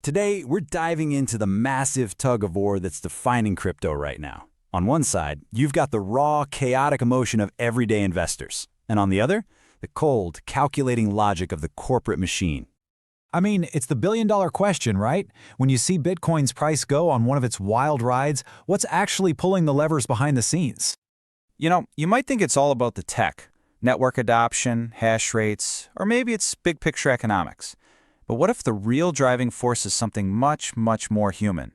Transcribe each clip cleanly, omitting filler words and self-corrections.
Today, we're diving into the massive tug-of-war that's defining crypto right now. On one side, you've got the raw, chaotic emotion of everyday investors. And on the other, the cold, calculating logic of the corporate machine. I mean, it's the billion-dollar question, right? When you see Bitcoin's price go on one of its wild rides, what's actually pulling the levers behind the scenes? You might think it's all about the tech, network adoption, hash rates, or maybe it's big picture economics. But what if the real driving force is something much, much more human?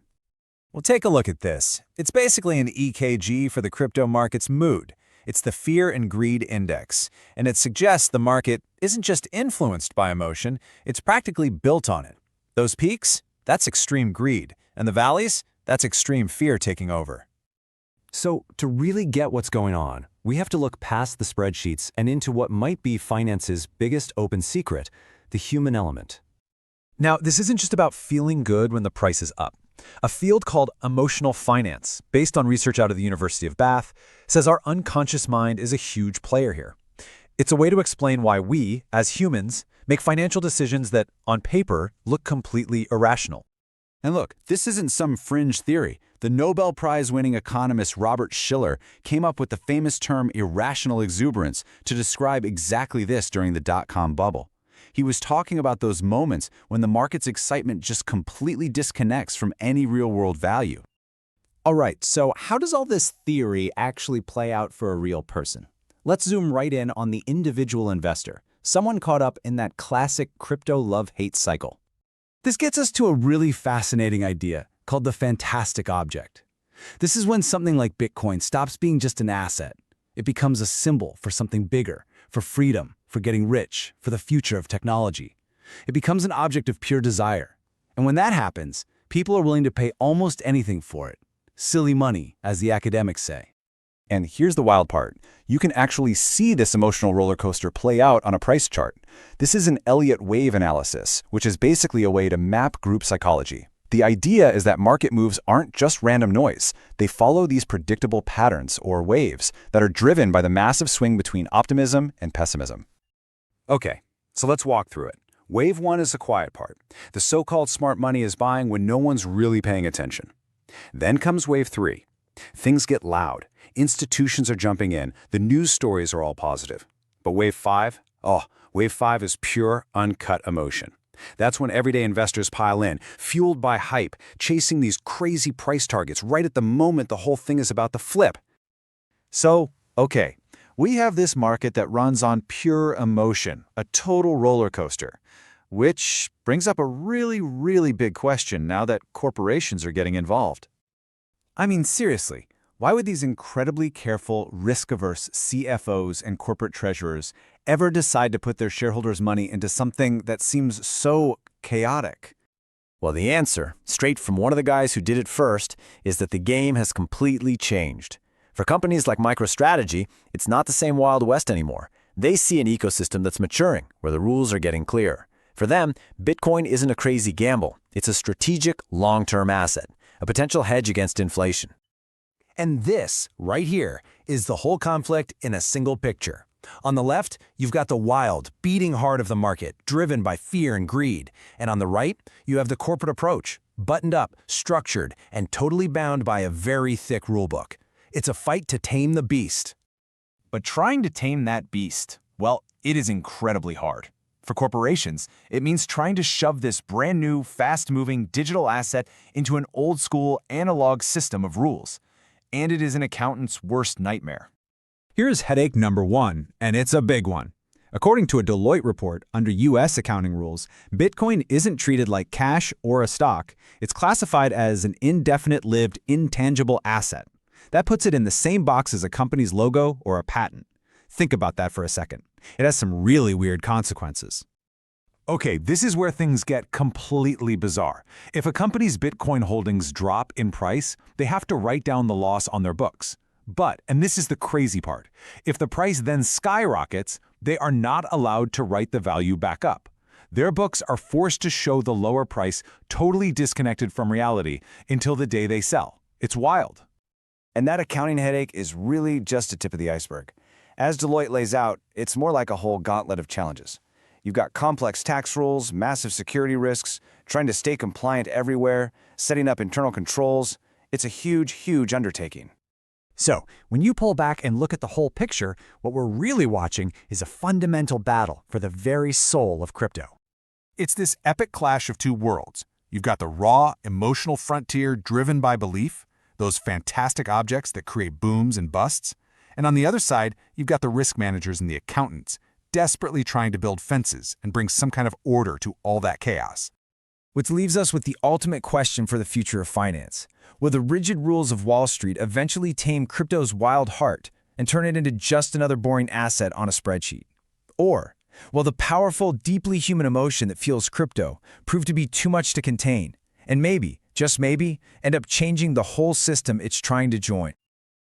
Well, take a look at this. It's basically an EKG for the crypto market's mood. It's the Fear and Greed Index, and it suggests the market isn't just influenced by emotion, it's practically built on it. Those peaks? That's extreme greed, and the valleys? That's extreme fear taking over. So, to really get what's going on, we have to look past the spreadsheets and into what might be finance's biggest open secret, the human element. Now, this isn't just about feeling good when the price is up. A field called emotional finance, based on research out of the University of Bath, says our unconscious mind is a huge player here. It's a way to explain why we, as humans, make financial decisions that, on paper, look completely irrational. And look, this isn't some fringe theory. The Nobel Prize-winning economist Robert Shiller came up with the famous term irrational exuberance to describe exactly this during the dot-com bubble. He was talking about those moments when the market's excitement just completely disconnects from any real-world value. All right, so how does all this theory actually play out for a real person? Let's zoom right in on the individual investor, someone caught up in that classic crypto love-hate cycle. This gets us to a really fascinating idea called the fantastic object. This is when something like Bitcoin stops being just an asset. It becomes a symbol for something bigger, for freedom, for getting rich, for the future of technology. It becomes an object of pure desire. And when that happens, people are willing to pay almost anything for it. Silly money, as the academics say. And here's the wild part. You can actually see this emotional roller coaster play out on a price chart. This is an Elliott Wave Analysis, which is basically a way to map group psychology. The idea is that market moves aren't just random noise. They follow these predictable patterns, or waves, that are driven by the massive swing between optimism and pessimism. Okay, so let's walk through it. Wave 1 is the quiet part. The so-called smart money is buying when no one's really paying attention. Then comes Wave 3. Things get loud. Institutions are jumping in. The news stories are all positive. But Wave 5? Wave 5 is pure, uncut emotion. That's when everyday investors pile in, fueled by hype, chasing these crazy price targets right at the moment the whole thing is about to flip. So, okay, we have this market that runs on pure emotion, a total roller coaster, which brings up a really, really big question now that corporations are getting involved. I mean, seriously, why would these incredibly careful, risk-averse CFOs and corporate treasurers ever decide to put their shareholders' money into something that seems so chaotic? Well, the answer, straight from one of the guys who did it first, is that the game has completely changed. For companies like MicroStrategy, it's not the same Wild West anymore. They see an ecosystem that's maturing, where the rules are getting clear. For them, Bitcoin isn't a crazy gamble. It's a strategic, long-term asset, a potential hedge against inflation. And this, right here, is the whole conflict in a single picture. On the left, you've got the wild, beating heart of the market, driven by fear and greed. And on the right, you have the corporate approach, buttoned up, structured, and totally bound by a very thick rulebook. It's a fight to tame the beast. But trying to tame that beast, well, it is incredibly hard. For corporations, it means trying to shove this brand new, fast-moving digital asset into an old-school analog system of rules. And it is an accountant's worst nightmare. Here's headache number 1, and it's a big one. According to a Deloitte report, under U.S. accounting rules, Bitcoin isn't treated like cash or a stock. It's classified as an indefinite-lived, intangible asset. That puts it in the same box as a company's logo or a patent. Think about that for a second. It has some really weird consequences. Okay, this is where things get completely bizarre. If a company's Bitcoin holdings drop in price, they have to write down the loss on their books. But, and this is the crazy part, if the price then skyrockets, they are not allowed to write the value back up. Their books are forced to show the lower price totally disconnected from reality until the day they sell. It's wild. And that accounting headache is really just a tip of the iceberg. As Deloitte lays out, it's more like a whole gauntlet of challenges. You've got complex tax rules, massive security risks, trying to stay compliant everywhere, setting up internal controls. It's a huge, huge undertaking. So, when you pull back and look at the whole picture, what we're really watching is a fundamental battle for the very soul of crypto. It's this epic clash of two worlds. You've got the raw, emotional frontier driven by belief, those fantastic objects that create booms and busts. And on the other side, you've got the risk managers and the accountants, desperately trying to build fences and bring some kind of order to all that chaos. Which leaves us with the ultimate question for the future of finance. Will the rigid rules of Wall Street eventually tame crypto's wild heart and turn it into just another boring asset on a spreadsheet? Or will the powerful, deeply human emotion that fuels crypto prove to be too much to contain, and maybe, just maybe, end up changing the whole system it's trying to join?